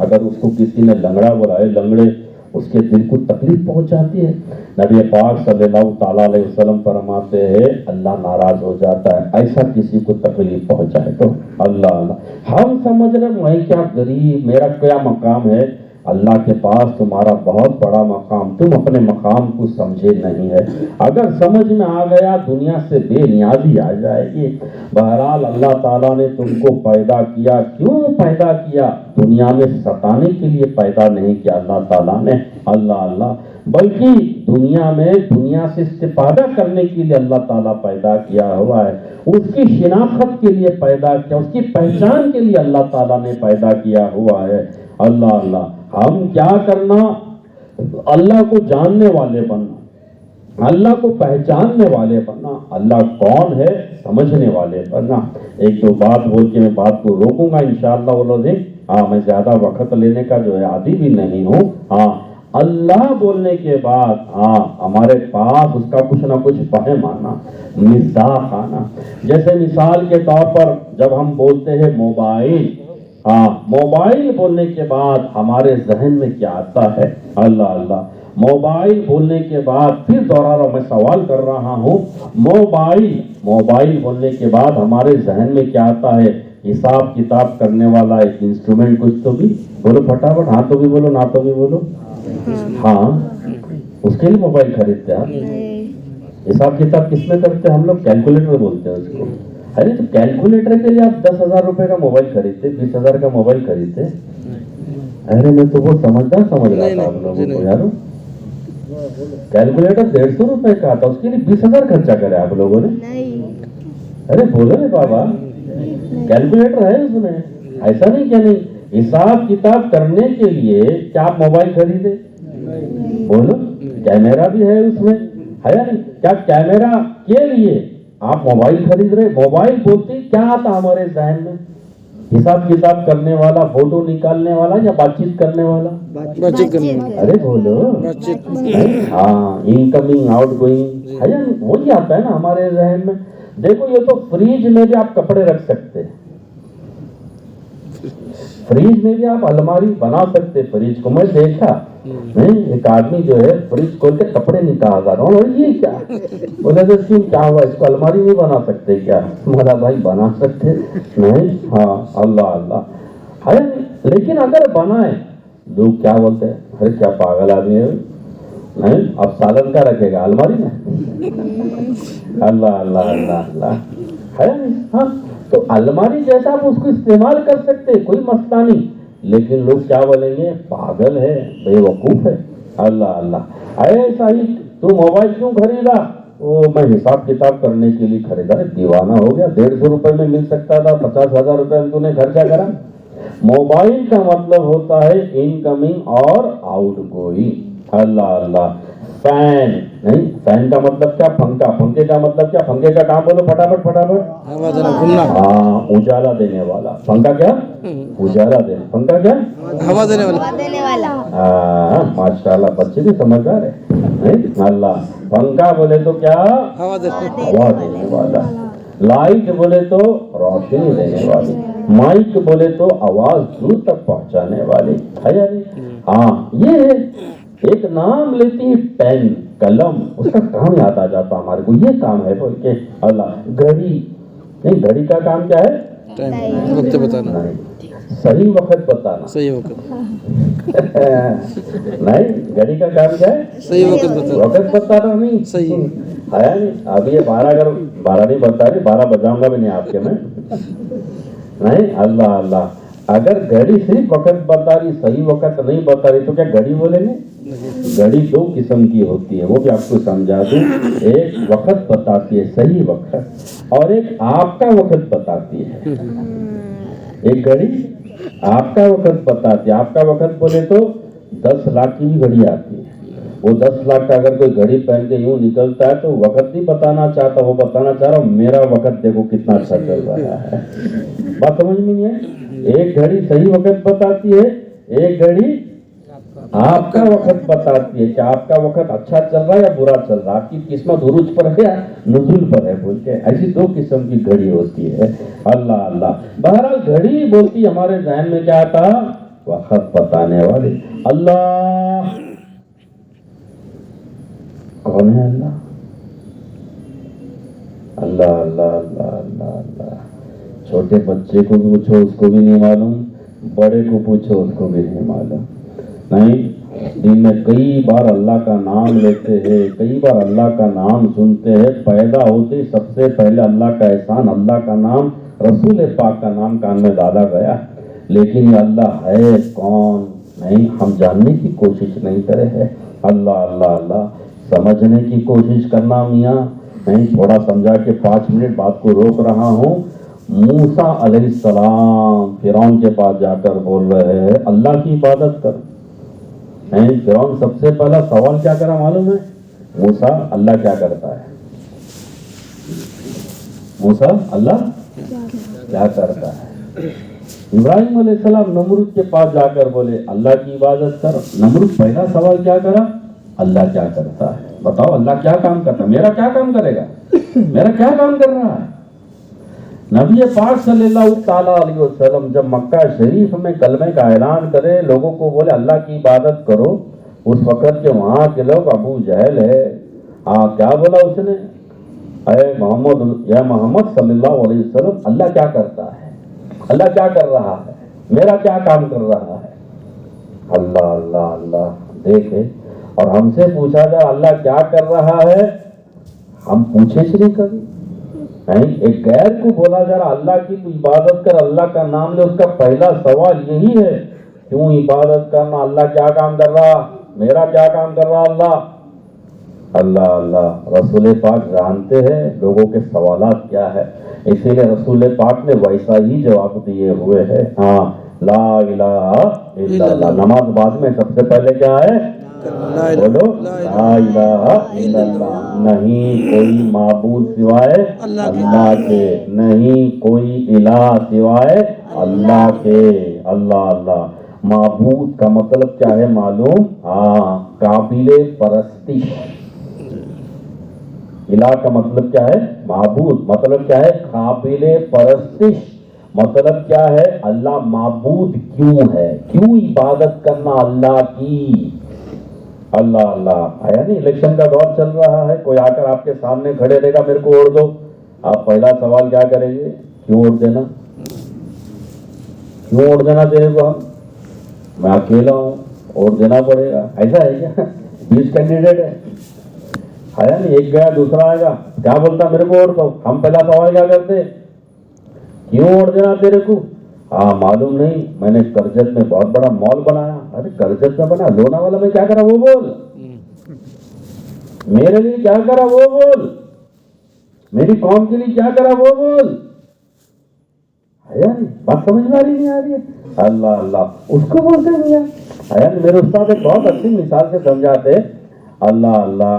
اگر اس کو کسی نے لنگڑا بولا ہے، لنگڑے، اس کے دل کو تکلیف پہنچاتی ہے۔ نبی پاک صلی اللہ تعالیٰ علیہ وسلم فرماتے ہیں اللہ ناراض ہو جاتا ہے ایسا کسی کو تکلیف پہنچائے تو۔ اللہ ہم سمجھ رہے میں کیا غریب، میرا کیا مقام ہے؟ اللہ کے پاس تمہارا بہت بڑا مقام، تم اپنے مقام کو سمجھے نہیں ہے۔ اگر سمجھ میں آ گیا دنیا سے بے نیازی آ جائے گی۔ بہرحال اللہ تعالیٰ نے تم کو پیدا کیا، کیوں پیدا کیا؟ دنیا میں ستانے کے لیے پیدا نہیں کیا اللہ تعالیٰ نے، اللہ بلکہ دنیا میں دنیا سے استفادہ کرنے کے لیے اللہ تعالیٰ پیدا کیا ہوا ہے۔ اس کی شناخت کے لیے پیدا کیا، اس کی پہچان کے لیے اللہ تعالیٰ نے پیدا کیا ہوا ہے۔ اللہ ہم کیا کرنا؟ اللہ کو جاننے والے بننا، اللہ کو پہچاننے والے بننا، اللہ کون ہے سمجھنے والے بننا۔ ایک دو بات بول کے میں بات کو روکوں گا انشاءاللہ والعظیم۔ میں زیادہ وقت لینے کا جو ہے عادی بھی نہیں ہوں۔ اللہ بولنے کے بعد ہمارے پاس اس کا کچھ نہ کچھ فہم آنا، مصداق آنا۔ جیسے مثال کے طور پر جب ہم بولتے ہیں موبائل، موبائل بولنے کے بعد ہمارے ذہن میں کیا آتا ہے؟ اللہ موبائل بولنے کے بعد پھر دوہرا رہا، میں سوال کر رہا ہوں، موبائل بولنے کے بعد ہمارے ذہن میں کیا آتا ہے؟ حساب کتاب کرنے والا ایک انسٹرومنٹ کچھ تو بھی بولو پھٹافٹ، ہاں تو بھی بولو، نہ تو بھی بولو۔ ہاں، اس کے لیے موبائل خریدتے ہیں۔ حساب کتاب کس میں کرتے ہیں ہم لوگ؟ کیلکولیٹر بولتے ہیں اس کو۔ ارے تو کیلکولیٹر کے لیے آپ 10,000 روپے کا موبائل خریدتے، 20,000 کا موبائل خریدتے؟ ارے میں تو وہ سمجھ رہا تھا آپ لوگوں کو یارو، کیلکولیٹر 150 روپے کا تھا، اس کے لیے 20,000 خرچہ کرے آپ لوگوں نے؟ ارے بولو رے بابا، کیلکولیٹر ہے اس میں، ایسا نہیں کہ نہیں۔ حساب کتاب کرنے کے لیے کیا آپ موبائل خریدے؟ بولو، کیمرہ بھی ہے اس میں، ہے نہیں؟ کیا کیمرہ کے لیے آپ موبائل خرید رہے؟ موبائل بولتے کیا آتا ہمارے ذہن میں؟ حساب کتاب کرنے والا، فوٹو نکالنے والا، یا بات چیت کرنے والا؟ بات چیت کرنے والا۔ ارے بولو، انکمنگ آؤٹ گوئنگ ہے، وہی آتا ہے نا ہمارے ذہن میں۔ دیکھو یہ تو فریج میں بھی آپ کپڑے رکھ سکتے ہیں، فریج میں بھی آپ الماری بنا سکتے۔ فریج کو میں دیکھا، ایک آدمی جو ہے فریج کھول کے کپڑے نکال رہا اور یہ کیا بولے تو کیا ہوا، اس کو الماری نہیں بنا سکتے کیا؟ تمہارا بھائی بنا سکتے نہیں؟ اللہ ہے، لیکن اگر بنائے لوگ کیا بولتے ہیں، ارے کیا پاگل آدمی ہے، نہیں اب سالن کا رکھے گا الماری میں؟ اللہ ہے۔ تو الماری جیسا آپ اس کو استعمال کر سکتے، کوئی مسئلہ نہیں، لیکن لوگ کیا بولیں گے؟ پاگل ہے، بے وقوف ہے۔ اللہ ایسا ہی تو موبائل کیوں خریدا؟ میں حساب کتاب کرنے کے لیے خریدا۔ دیوانہ ہو گیا، 150 روپے میں مل سکتا تھا، 50,000 روپے میں تو نے خرچہ کرا۔ موبائل کا مطلب ہوتا ہے انکمنگ اور آؤٹ گوئنگ۔ اللہ فین نہیں فین کا مطلب کیا؟ پنکھا. پنکھے کا مطلب کیا؟ پنکھے کا کام بولو فٹافٹ فٹافٹ. ہوا دینا گھومنا. ہاں اجالا دینے والا. پنکھا کیا؟ اجالا دینے. پنکھا کیا؟ ہوا دینے والا. ہاں ماشاء اللہ بچے بھی سمجھدار ہے. نہیں اللہ پنکھا بولے تو کیا؟ ہوا ہوا دینے والا. لائٹ بولے تو روشنی دینے والی. مائک بولے تو آواز دور تک پہنچانے والی ہے یا نہیں؟ ہاں یہ ہے. ایک نام لیتی ہے پین قلم، اس کا کام یاد آ جاتا ہمارے کو. یہ کام ہے بول کے اللہ. گھڑی نہیں، گھڑی کا کام کیا ہے؟ ٹائم وقت بتانا. صحیح وقت بتانا. صحیح وقت. نہیں گھڑی کا کام کیا ہے؟ صحیح وقت بتانا. وقت بتانا نہیں صحیح ہے نہیں. اب یہ 12 اگر 12 نہیں بتا رہی، 12 بجاؤں گا بھی نہیں آپ کے میں. نہیں اللہ اللہ. اگر گھڑی صرف وقت بتا رہی، صحیح وقت نہیں بتا رہی، تو کیا گھڑی بولیں گے؟ گھڑی 2 قسم کی ہوتی ہے، وہ بھی آپ کو سمجھا دوں. ایک وقت بتاتی ہے صحیح وقت، اور ایک آپ کا وقت بتاتی ہے. ایک گھڑی آپ کا وقت بتاتی ہے. آپ کا وقت بولے تو 10 لاکھ کی بھی گھڑی آتی ہے. وہ 10 لاکھ کا اگر کوئی گھڑی پہن کے یوں نکلتا ہے تو وقت نہیں بتانا چاہتا، وہ بتانا چاہ رہا ہوں میرا وقت دیکھو کتنا اچھا چل رہا ہے. بات سمجھ میں نہیں ہے؟ ایک گھڑی صحیح وقت بتاتی ہے، ایک گھڑی آپ کا وقت بتاتی ہے کہ آپ کا وقت اچھا چل رہا ہے یا برا چل رہا ہے، آپ کی قسمت عروج پر ہے یا نزول پر ہے بول کے. ایسی 2 قسم کی گھڑی ہوتی ہے. اللہ اللہ. بہرحال گھڑی بولتی ہمارے ذہن میں کیا آتا؟ وقت بتانے والی. اللہ کون ہے؟ اللہ اللہ اللہ اللہ اللہ اللہ. چھوٹے بچے کو بھی پوچھو اس کو بھی نہیں معلوم، بڑے کو پوچھو اس کو بھی نہیں معلوم. نہیں دن میں کئی بار اللہ کا نام لیتے ہیں، کئی بار اللہ کا نام سنتے ہیں. پیدا ہوتے سب سے پہلے اللہ کا احسان، اللہ کا نام، رسول پاک کا نام کان میں ڈالا گیا. لیکن یہ اللہ ہے کون؟ نہیں ہم جاننے کی کوشش نہیں کرے ہیں. اللہ اللہ اللہ. سمجھنے کی کوشش کرنا میاں. نہیں تھوڑا سمجھا کے 5 منٹ بات کو روک رہا ہوں. موسیٰ علیہ السلام فرعون کے پاس جا کر بول رہے ہیں اللہ کی عبادت کر. فرعون سب سے پہلا سوال کیا کرا معلوم ہے؟ موسیٰ اللہ کیا کرتا ہے؟ موسیٰ اللہ کیا کرتا ہے؟ ابراہیم علیہ السلام نمرود کے پاس جا کر بولے اللہ کی عبادت کر. نمرود پہلا سوال کیا کرا؟ اللہ کیا کرتا ہے؟ بتاؤ اللہ کیا کام کرتا ہے؟ میرا کیا کام کرے گا؟ میرا کیا کام کر رہا ہے؟ نبی پاک صلی اللہ تعالیٰ علیہ وسلم جب مکہ شریف میں کلمے کا اعلان کرے، لوگوں کو بولے اللہ کی عبادت کرو، اس وقت کے وہاں کے لوگ ابو جہل ہے. کیا بولا اس نے؟ اے محمد، یا محمد صلی اللہ علیہ وسلم اللہ کیا کرتا ہے؟ اللہ کیا کر رہا ہے؟ میرا کیا کام کر رہا ہے؟ اللہ اللہ اللہ. دیکھے اور ہم سے پوچھا جائے اللہ کیا کر رہا ہے، ہم پوچھے سے نہیں کبھی. نہیں ایک غیر کو بولا جا رہا اللہ کی تو عبادت کر، اللہ کا نام لے، اس کا پہلا سوال یہی ہے کیوں عبادت کرنا؟ اللہ کیا کام کر رہا؟ میرا کیا کام کر رہا اللہ؟ اللہ اللہ. رسول پاک جانتے ہیں لوگوں کے سوالات کیا ہے، اسی لیے رسول پاک نے ویسا ہی جواب دیے ہوئے ہیں. ہاں لا الہ الا اللہ. نماز بعد میں، سب سے پہلے کیا ہے؟ بولو لا الہ الا اللہ. نہیں کوئی معبود سوائے اللہ کے، نہیں کوئی الہ سوائے اللہ کے. اللہ اللہ. معبود کا مطلب کیا ہے معلوم؟ قابل پرستش. الہ کا مطلب کیا ہے؟ معبود. مطلب کیا ہے؟ قابل پرستش. مطلب کیا ہے؟ اللہ معبود کیوں ہے، کیوں عبادت کرنا اللہ کی. اللہ اللہ. آیا نہیں الیکشن کا دور چل رہا ہے، کوئی آ کر آپ کے سامنے کھڑے رہے گا میرے کو ووٹ دو، آپ پہلا سوال کیا کریں گے؟ کیوں ووٹ دینا؟ کیوں ووٹ دینا تیرے کو؟ میں اکیلا ہوں، ووٹ دینا پڑے گا. ایسا ہے کیا؟ 20 کینڈیڈیٹ ہے. آیا نہیں ایک گیا دوسرا آئے گا، کیا بولتا میرے کو ووٹ دو. ہم پہلا سوال کیا کرتے؟ کیوں ووٹ دینا تیرے کو؟ معلوم نہیں میں نے کرجت میں بہت بڑا مال بنایا. ارے کرجت میں بنا، لوناوالا میں کیا کرا وہ بول. میرے لیے کیا کرا وہ بول. میری قوم کے لیے کیا کرا وہ بول. بات سمجھ میں نہیں آ رہی ہے. اللہ اللہ. اس کو بولتے ہیں میرے استاد ایک بہت اچھی مثال سے سمجھاتے. اللہ اللہ.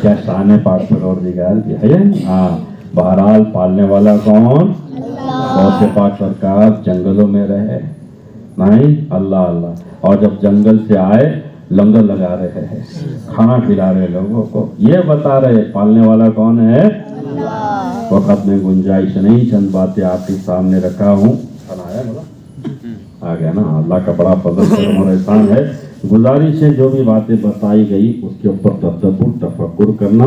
کیا شان ہے پاک پروردگار کی ہے. ہاں بہرحال پالنے والا کون؟ غوث پاک سرکار جنگلوں میں رہے نہیں اللہ اللہ, اور جب جنگل سے آئے لنگر لگا رہے ہیں, کھانا کھلا رہے لوگوں کو, یہ بتا رہے پالنے والا کون ہے. وقت میں گنجائش نہیں, چند باتیں آپ کے سامنے رکھا ہوں. آ گیا نا, اللہ کا بڑا فضل کرم اور احسان ہے. گزارش ہے جو بھی باتیں بتائی گئی اس کے اوپر تدبر تفکر کرنا,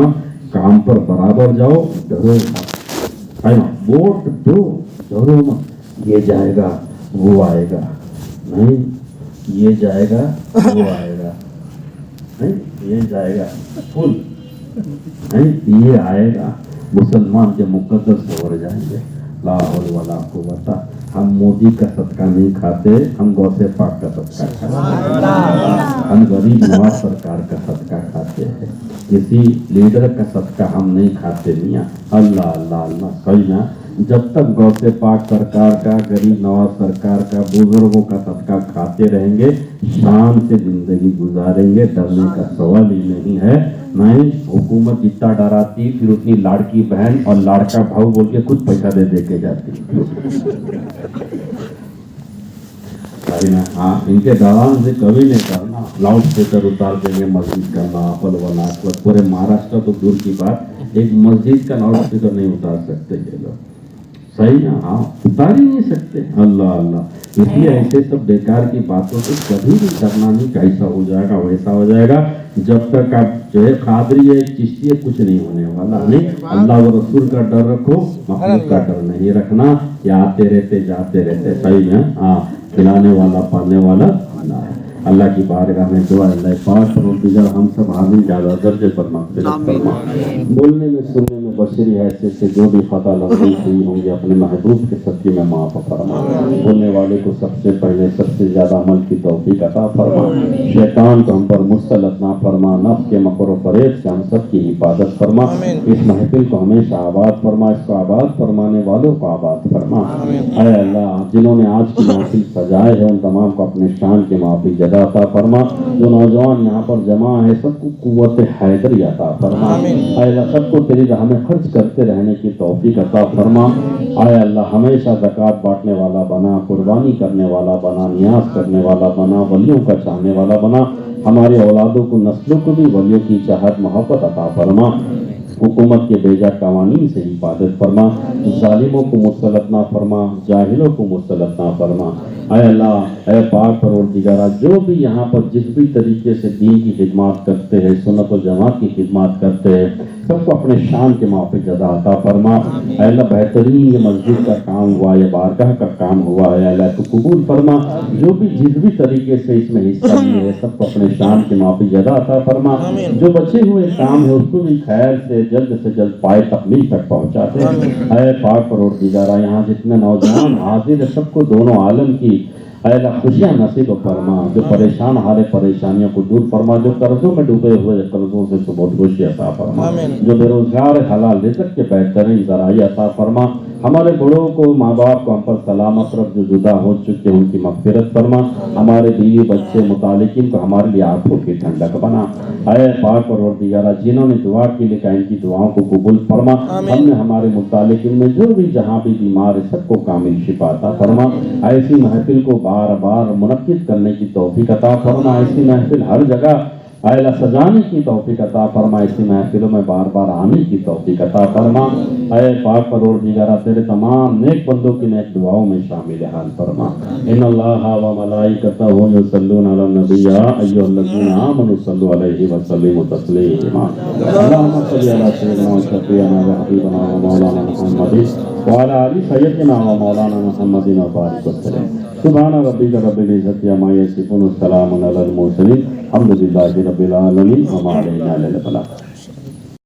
کام پر برابر جاؤ, ڈرو ووٹ دو, ڈرو مت. یہ جائے گا وہ آئے گا نہیں, یہ جائے گا وہ آئے گا نہیں, یہ جائے گا فل نہیں, یہ آئے گا. مسلمان کے مقدس ہو جائیں گے. لا حول ولا قوت. ہم مودی کا صدقہ نہیں کھاتے, ہم غوث پاک کا صدقہ کھاتے ہیں. ہم غریب نواز سرکار کا صدقہ کھاتے ہیں, کسی لیڈر کا صدقہ ہم نہیں کھاتے. میاں اللہ اللہ اللہ صحیح نا. جب تک غوث پاک سرکار کا, غریب نواز سرکار کا, بزرگوں کا صدقہ کھاتے رہیں گے, شان سے زندگی گزاریں گے, ڈرنے کا سوال ہی نہیں ہے. نہیں حکومت جتنا ڈراتی پھر اتنی لاڑکی بہن اور لاڑکا بھاؤ بول کے کچھ پیسہ دے کے جاتی. ہاں ان کے دوران سے کبھی نہیں کرنا. لاؤڈ اسپیکر اتار دیں گے مسجد کا, نافل ولا پورے مہاراشٹر تو دور کی بات, ایک مسجد کا لاؤڈ اسپیکر نہیں اتار سکتے یہ لوگ. صحیح نا, ہاں اتار ہی نہیں سکتے. اللہ اللہ. اس لیے ایسے سب بیکار کی باتوں سے کبھی بھی کرنا نہیں. کیسا ہو جائے گا ویسا ہو جائے گا. جب تک آپ جو ہے قادری ہے, چشتی ہے, کچھ نہیں ہونے والا. نہیں, اللہ و رسول کا ڈر رکھو, مخلوق کا ڈر نہیں رکھنا. یہ آتے رہتے جاتے رہتے. صحیح ہے. ہاں کھلانے والا پالنے والا اللہ ہے. اللہ کی بارگاہ میں دعا اللہ پاک پروردگار ہم سب حاضر زیادہ درجے پر مغفرت فرما. بولنے میں سننے میں بشری حیثیت سے جو بھی خطا لفظ ہوئی ہوں گے اپنے محبوب کے صدقے میں معاف فرما. بولنے والے کو سب سے پہلے سب سے زیادہ عمل کی توفیق عطا فرما. شیطان کو ہم پر مسلط نہ فرما. نفس کے مکر و فریب سے ہم سب کی حفاظت فرما. اس محفل کو ہمیشہ آباد فرما. اس کو آباد فرمانے والوں کو آباد فرما. اے اللہ جنہوں نے آج کی محفل سجائے ہیں ان تمام کو اپنے شان کے موافق جزا عطا فرما. جو نوجوان یہاں پر جمع ہے سب کو قوت حیدری عطا فرما. اے اللہ سب کو تیری راہ میں خرچ کرتے رہنے کی توفیق عطا فرما. اے اللہ ہمیشہ زکوٰۃ بانٹنے والا بنا, قربانی کرنے والا بنا, نیاز کرنے والا بنا, ولیوں کا چاہنے والا بنا. ہمارے اولادوں کو نسلوں کو بھی ولیوں کی چاہت محبت عطا فرما. حکومت کے بیجا قوانین سے حفاظت فرما. ظالموں کو مسلط نہ فرما, جاہلوں کو مسلط نہ فرما. اے اللہ اے پاک پروردگار جو بھی یہاں پر جس بھی طریقے سے دین کی خدمات کرتے ہیں, سنت و جماعت کی خدمات کرتے ہیں, سب کو اپنے شان کے موافق جزا عطا فرما. اے اللہ بہترین یہ مسجد کا کام ہوا, یہ بارگاہ کا کام ہوا ہے, اللہ تو قبول فرما. جو بھی جس بھی طریقے سے اس میں حصہ لیے ہے سب کو اپنے شان کے موافق جزا عطا فرما. جو بچے ہوئے کام ہے اس کو بھی خیر سے جلد پائے تکمیل تک پہنچاتے ہیں. اے پاک پروردگار یہاں جتنے نوجوان حاضر ہے سب کو دونوں عالم کی اے اللہ خوشیاں نصیب فرما. جو پریشان حال پریشانیوں کو دور فرما. جو قرضوں میں ڈوبے ہوئے قرضوں سے بہت خوشی عطا فرما. جو بے روزگار حلال رزق کے بہترین ذرائع عطا فرما. ہمارے بڑوں کو, ماں باپ کو ہم پر سلامت رکھ. جو جدا ہو چکے ان کی مغفرت فرما. ہمارے بیوی بچے متعلقین کو ہمارے لیے آنکھوں کی ٹھنڈک بنا. اے پاک پروردگار جنہوں نے دعا کے لیے کہا ان کی دعاؤں کو قبول فرما. ہم نے ہمارے متعلقین میں جو بھی جہاں بھی بیمار ہے سب کو کامل شفا عطا فرما. ایسی محفل کو بار بار منعقد کرنے کی توفیق عطا فرما. ایسی محفل ہر جگہ اے اللہ سجانے کی توفیق عطا فرما. ایسی محفلوں میں بار بار آنے کی توفیق عطا فرما. اے پاک پروردگار تیرے تمام نیک بندوں کی نیک دعاؤں میں شامل حال فرما. ان اللہ و ملائکتہ یصلون علی النبی یا ایھا الذین آمنوا صلوا علیہ وسلموا تسلیما. اللهم صل علی سیدنا و شفیعنا و حبیبنا و مولانا محمد وعلی آل سیدنا و مولانا محمد وبارک وسلم. سبحان ربک رب العزة عما یصفون, السلام علی المرسلین, الحمد للہ رب العالمین, وما علینا الا البلاغ.